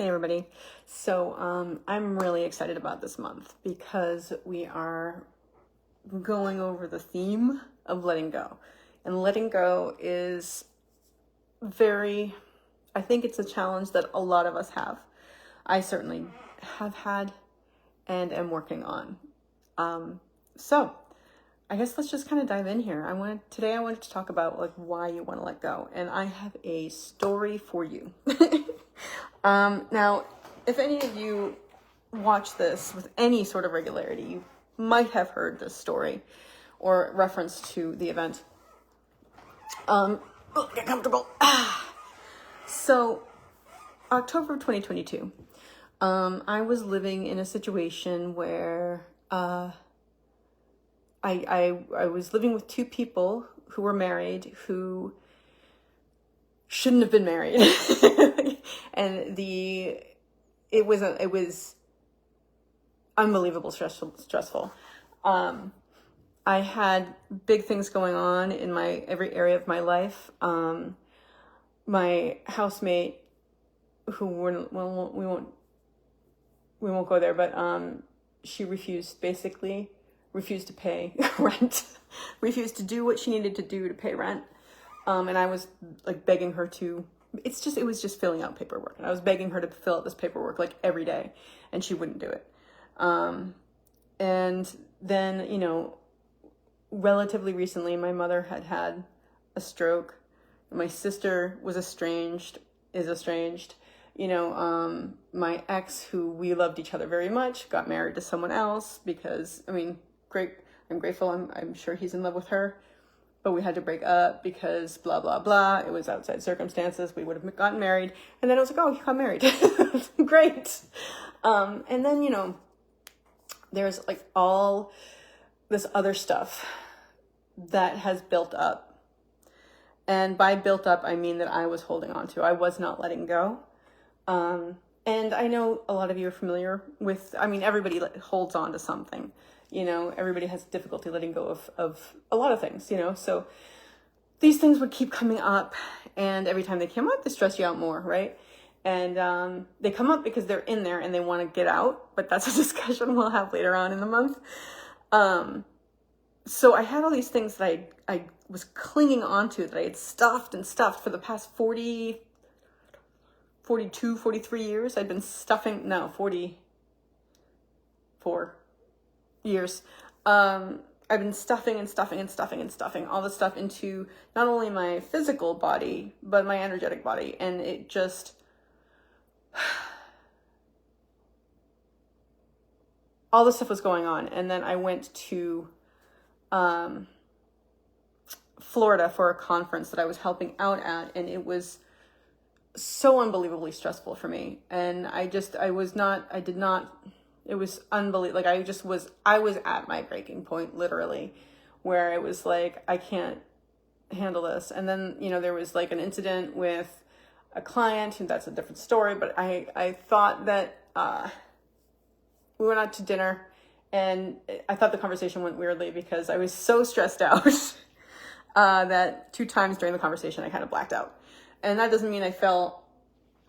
Hey everybody. So I'm really excited about this month because we are going over the theme of letting go. And letting go is I think it's a challenge that a lot of us have. I certainly have had and am working on. So I guess let's just kind of dive in here. Today I wanted to talk about why you want to let go. And I have a story for you. Now, if any of you watch this with any sort of regularity, you might have heard this story or reference to the event. Get comfortable. So, October of 2022, I was living in a situation where I was living with two people who were married who shouldn't have been married. And it was unbelievable stressful. I had big things going on in every area of my life. My housemate, who we won't go there, but she refused to pay rent, refused to do what she needed to do to pay rent. And I was begging her to, it was just filling out paperwork. And I was begging her to fill out this paperwork every day, and she wouldn't do it. And then, relatively recently, my mother had a stroke. My sister is estranged. My ex, who we loved each other very much, got married to someone else because, great. I'm grateful. I'm sure he's in love with her. But we had to break up because blah, blah, blah. It was outside circumstances. We would have gotten married. And then I was like, oh, you got married. Great. And then, there's all this other stuff that has built up. And by built up, I mean that I was holding on to. I was not letting go. And I know a lot of you are familiar with, everybody holds on to something. Everybody has difficulty letting go of a lot of things, so these things would keep coming up, and every time they came up, they stress you out more, right? And they come up because they're in there and they want to get out, but that's a discussion we'll have later on in the month. So I had all these things that I was clinging onto, that I had stuffed for the past 42, 43 years. I'd been stuffing, 44 years. I've been stuffing all this stuff into not only my physical body, but my energetic body. And it just, all this stuff was going on. And then I went to Florida for a conference that I was helping out at, and it was so unbelievably stressful for me. And it was unbelievable. I was at my breaking point, literally, where it was I can't handle this. And then, there was an incident with a client, and that's a different story. But I thought that we went out to dinner, and I thought the conversation went weirdly because I was so stressed out that 2 times during the conversation, I kind of blacked out. And that doesn't mean I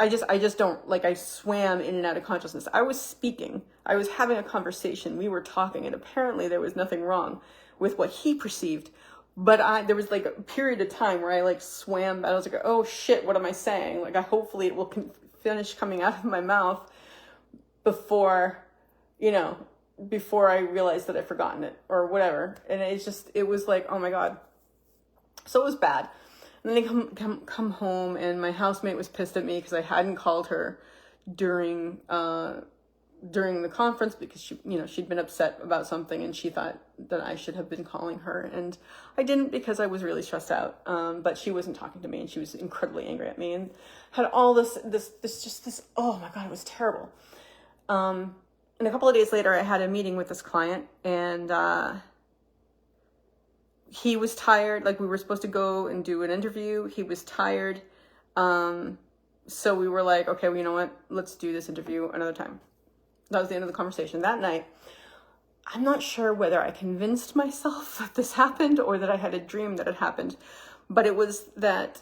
just don't, I swam in and out of consciousness. I was speaking. I was having a conversation. We were talking, and apparently there was nothing wrong with what he perceived. But there was a period of time where I swam. I was like, oh shit, what am I saying? Hopefully it will finish coming out of my mouth before I realized that I'd forgotten it or whatever. And it was oh my God. So it was bad. And then they come home, and my housemate was pissed at me because I hadn't called her during the conference because she'd been upset about something, and she thought that I should have been calling her, and I didn't because I was really stressed out. But she wasn't talking to me, and she was incredibly angry at me, and had all this. Oh my God, it was terrible. And a couple of days later, I had a meeting with this client, and he was tired. We were supposed to go and do an interview. He was tired. So we were okay, well, you know what? Let's do this interview another time. That was the end of the conversation. That night, I'm not sure whether I convinced myself that this happened or that I had a dream that it happened, but it was that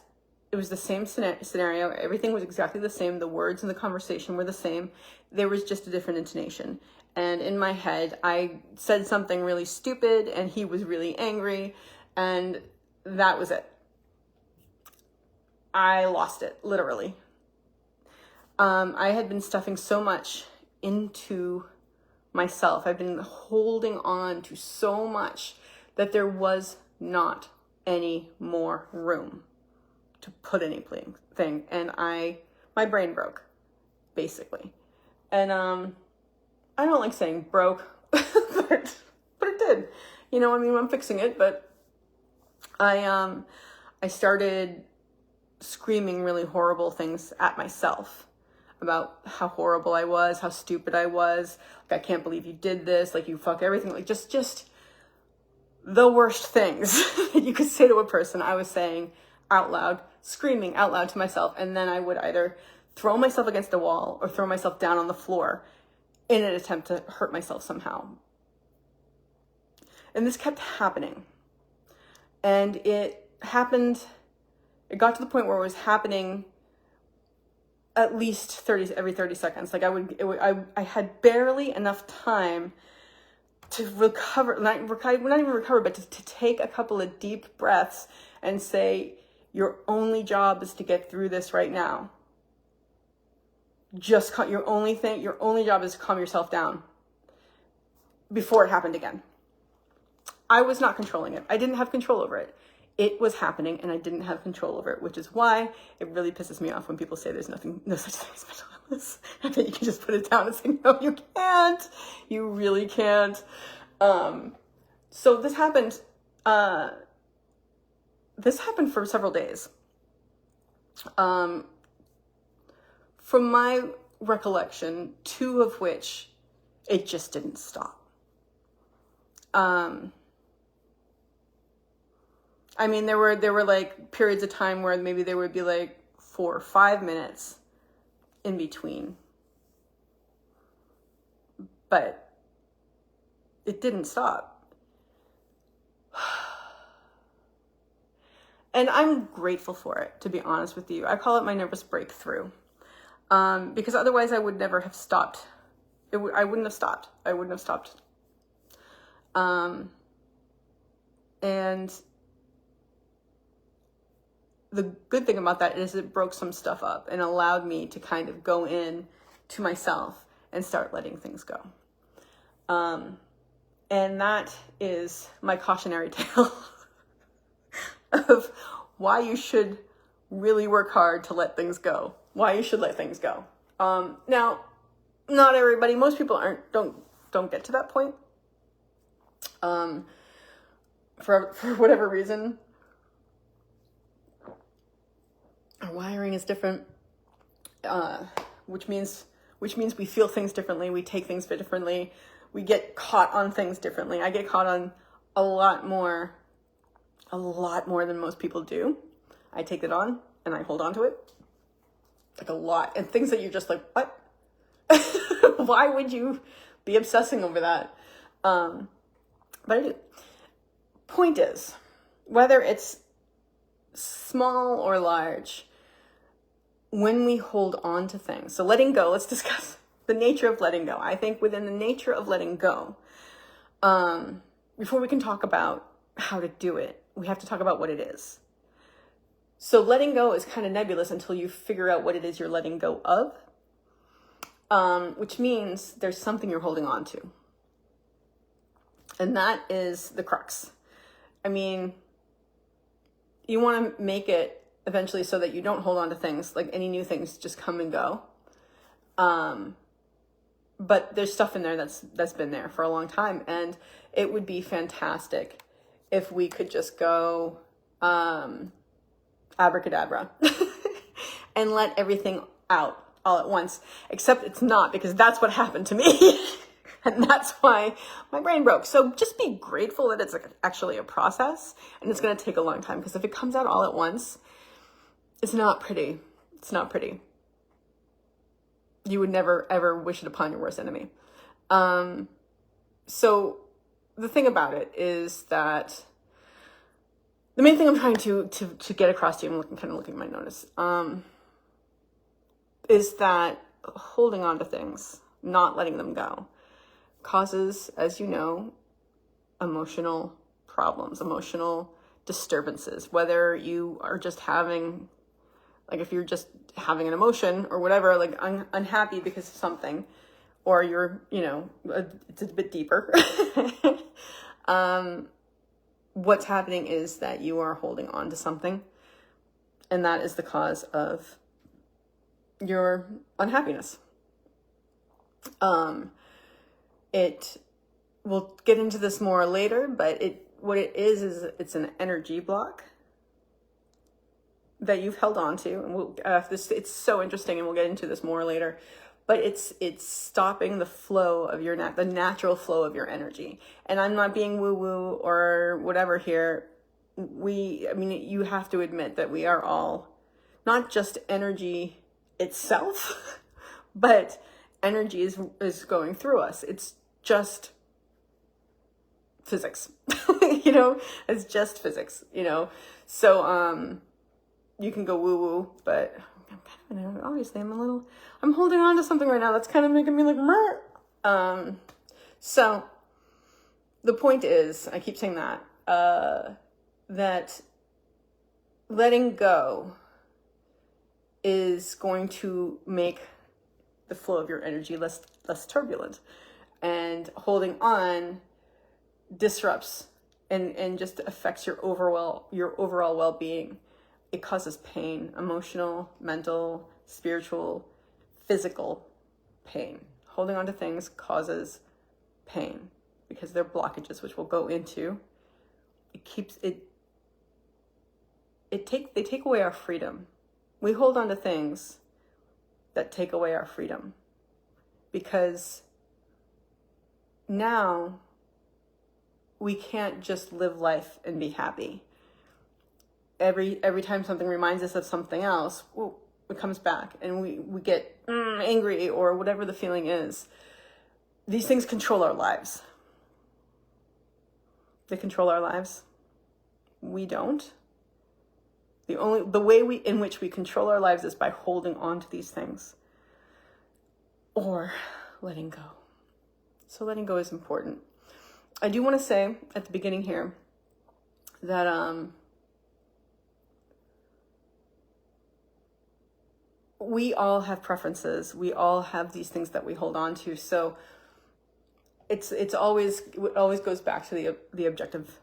It was the same scenario. Everything was exactly the same. The words in the conversation were the same. There was just a different intonation. And in my head, I said something really stupid and he was really angry, and that was it. I lost it, literally. I had been stuffing so much into myself. I've been holding on to so much that there was not any more room to put anything. And my brain broke, basically. And I don't like saying broke, but it did. You know, I mean, I'm fixing it, but I started screaming really horrible things at myself about how horrible I was, how stupid I was. Like, I can't believe you did this. Like, you fuck everything. Like, just the worst things that you could say to a person, I was saying out loud, screaming out loud to myself. And then I would either throw myself against a wall or throw myself down on the floor in an attempt to hurt myself somehow. And this kept happening. And it got to the point where it was happening at least every 30 seconds. Like, I had barely enough time to recover, not even recover, but to take a couple of deep breaths and say, your only job is to get through this right now. Your only job is to calm yourself down before it happened again. I was not controlling it. I didn't have control over it. It was happening and I didn't have control over it, which is why it really pisses me off when people say there's no such thing as mental illness, and that you can just put it down and say, no, you can't. You really can't. So this happened for several days. From my recollection, 2 of which it just didn't stop. I mean, there were like periods of time where maybe there would be like 4 or 5 minutes in between, but it didn't stop. And I'm grateful for it, to be honest with you. I call it my nervous breakthrough. Because otherwise I would never have stopped. I wouldn't have stopped. And the good thing about that is it broke some stuff up and allowed me to kind of go in to myself and start letting things go. And that is my cautionary tale of why you should really work hard to let things go. Why you should let things go. Now, not everybody, most people don't get to that point. For whatever reason, our wiring is different, which means we feel things differently, we take things differently, we get caught on things differently. I get caught on a lot more than most people do. I take it on and I hold on to it, like a lot, and things that you're just like, what? Why would you be obsessing over that? But I do. Point is, whether it's small or large, when we hold on to things, so letting go, let's discuss the nature of letting go. I think within the nature of letting go, before we can talk about how to do it, we have to talk about what it is. So letting go is kind of nebulous until you figure out what it is you're letting go of, which means there's something you're holding on to. And that is the crux. I mean, you want to make it eventually so that you don't hold on to things, like any new things just come and go. But there's stuff in there that's been there for a long time, and it would be fantastic if we could just go abracadabra and let everything out all at once. Except it's not, because that's what happened to me. And that's why my brain broke. So just be grateful that it's actually a process, and it's going to take a long time, because if it comes out all at once, it's not pretty. It's not pretty. You would never, ever wish it upon your worst enemy. So the thing about it is that the main thing I'm trying to get across to you, I'm kind of looking at my notice, is that holding on to things, not letting them go, causes, as you know, emotional problems, emotional disturbances, whether you are just having, like if you're just having an emotion or whatever, like unhappy because of something, or you're, it's a bit deeper. What's happening is that you are holding on to something, and that is the cause of your unhappiness. We'll get into this more later, but what it is it's an energy block that you've held on to, and it's so interesting, and we'll get into this more later. But it's stopping the flow of the natural flow of your energy. And I'm not being woo-woo or whatever here. You have to admit that we are all not just energy itself, but energy is going through us. It's just physics, it's just physics, So you can go woo-woo, but obviously I'm holding on to something right now that's kind of making me like, Meh. So the point is, I keep saying that, that letting go is going to make the flow of your energy less turbulent, and holding on disrupts and just affects your overall well-being. It causes pain, emotional, mental, spiritual, physical pain. Holding on to things causes pain because they're blockages, which we'll go into. They take away our freedom. We hold on to things that take away our freedom, because now we can't just live life and be happy. Every time something reminds us of something else, it comes back, and we get angry or whatever the feeling is. These things control our lives. They control our lives. We don't. The way in which we control our lives is by holding on to these things or letting go. So letting go is important. I do want to say at the beginning here that we all have preferences. We all have these things that we hold on to. So it always goes back to the objective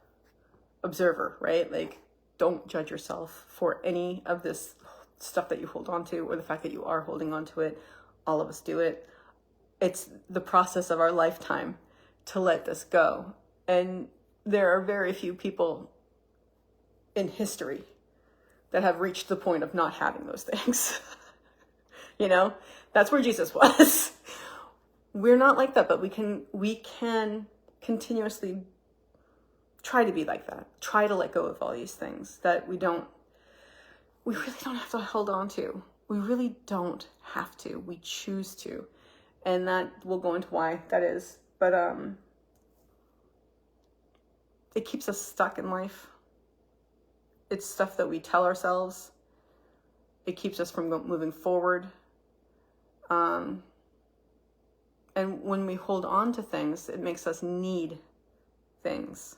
observer, right? Like, don't judge yourself for any of this stuff that you hold on to, or the fact that you are holding on to it. All of us do it. It's the process of our lifetime to let this go. And there are very few people in history that have reached the point of not having those things. That's where Jesus was. We're not like that, but we can continuously try to be like that. Try to let go of all these things that we really don't have to hold on to. We really don't have to. We choose to. And that we'll go into why that is. But it keeps us stuck in life. It's stuff that we tell ourselves. It keeps us from moving forward. And when we hold on to things, it makes us need things.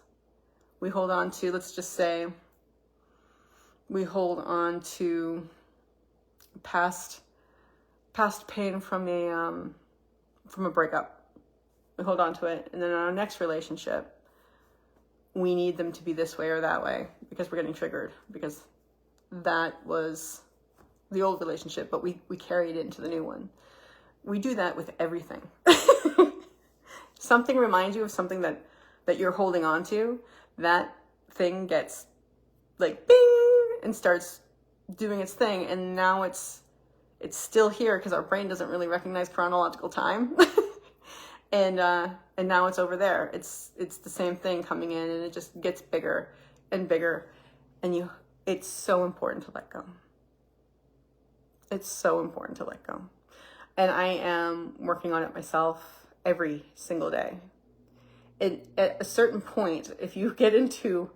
We hold on to, let's just say, we hold on to past pain from a breakup. We hold on to it, and then in our next relationship, we need them to be this way or that way because we're getting triggered, because that was the old relationship, but we carried it into the new one. We do that with everything. Something reminds you of something that you're holding on to, that thing gets like bing and starts doing its thing, and now it's still here because our brain doesn't really recognize chronological time. and now it's over there. It's the same thing coming in, and it just gets bigger and bigger, and it's so important to let go. It's so important to let go. And I am working on it myself every single day. At a certain point, if you get into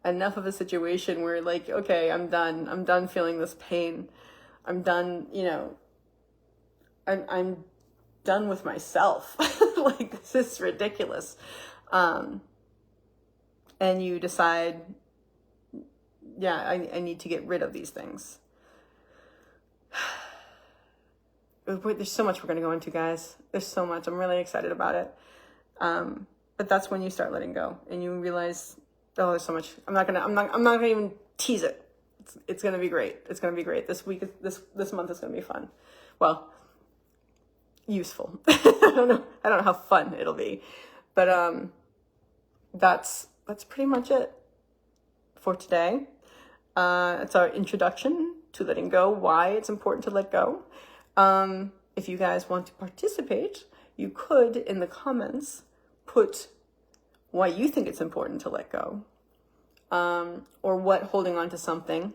enough of a situation where like, okay, I'm done feeling this pain. I'm done, you know, I'm done with myself. Like, this is ridiculous. And you decide, yeah, I need to get rid of these things. There's so much we're going to go into, guys. There's so much. I'm really excited about it. But that's when you start letting go and you realize, oh, there's so much. I'm not gonna even tease it. It's gonna be great. It's gonna be great. This month is gonna be fun. Well, useful. I don't know how fun it'll be, but that's pretty much it for today. It's our introduction to letting go, why it's important to let go. If you guys want to participate, you could, in the comments, put why you think it's important to let go, or what holding on to something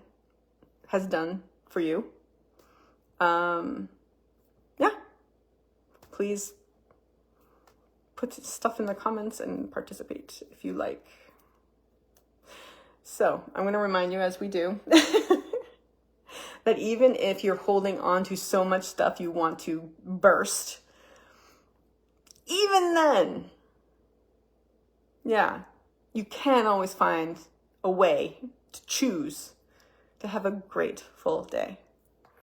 has done for you. Yeah, please put stuff in the comments and participate if you like. So I'm going to remind you, as we do, that even if you're holding on to so much stuff you want to burst, even then, yeah, you can always find a way to choose to have a grateful day.